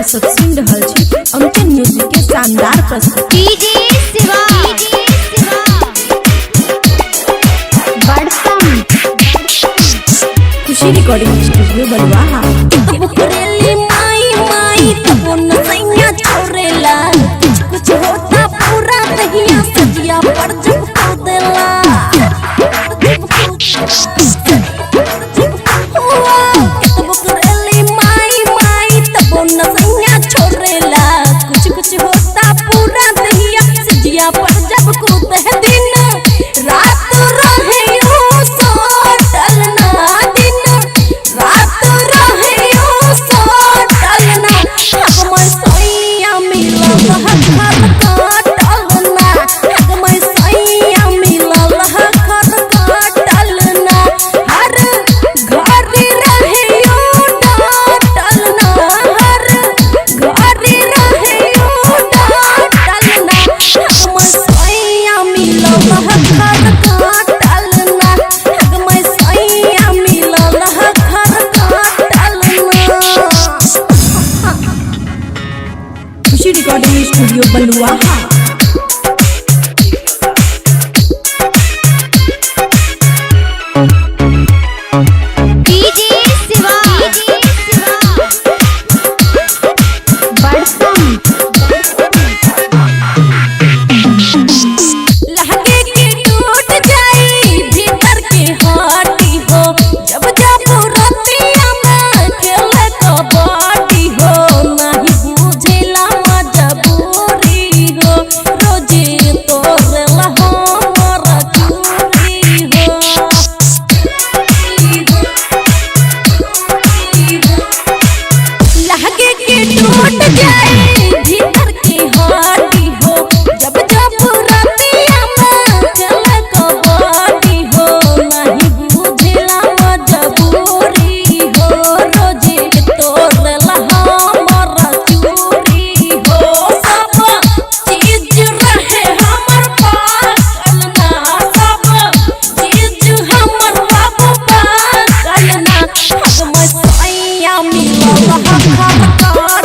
अहाँ सब सुन रहल छी अंकन म्यूजिक के शानदार प्रस्तुति। डीजे शिवा बड़सम खुशी रिकॉर्डिंग स्टूडियो बलुआ। बुकरेली माई माई तबो न सैया छोरेला कुछ कुछ होता पूरा दहिया सजिया पर जब को देला बुकरेली माई माई तबो न सैया छोरेला कुछ कुछ होता पूरा दहिया सजिया पर जब को दे दिन रात रहे यो सोटल ना दिन रात रहे यो सोटल ना हम सैया मिलल हर काटल ना हम सैया मिलल हर काटल ना हर घर रहे यो डाटल ना हर घर रहे यो डाटल ना हम सैया मिलल हर काटल ना हम सैया मिलल हर काटल ना। खुशी रिकॉर्डिंग स्टूडियो बलुआ। डीजे शिवा बड़सम लहके के टूट जाई भीतर के हाटी हो जब जब रतिया में खेले कबड्डी हो नहीं बुझेला मजबूरी हो रोजे तोरेला हमर चूरी हो लहके के टूट जाई भीतर के हाटी हो जब जब रतिया में खेले कबड्डी हो नहीं बुझेला मजबूरी हो रोजे तोरेला हमर चूरी हो सब चीज रहे हमर पागल ना सब चीज हमर बाबू पागल ना हम सैया मिलल हर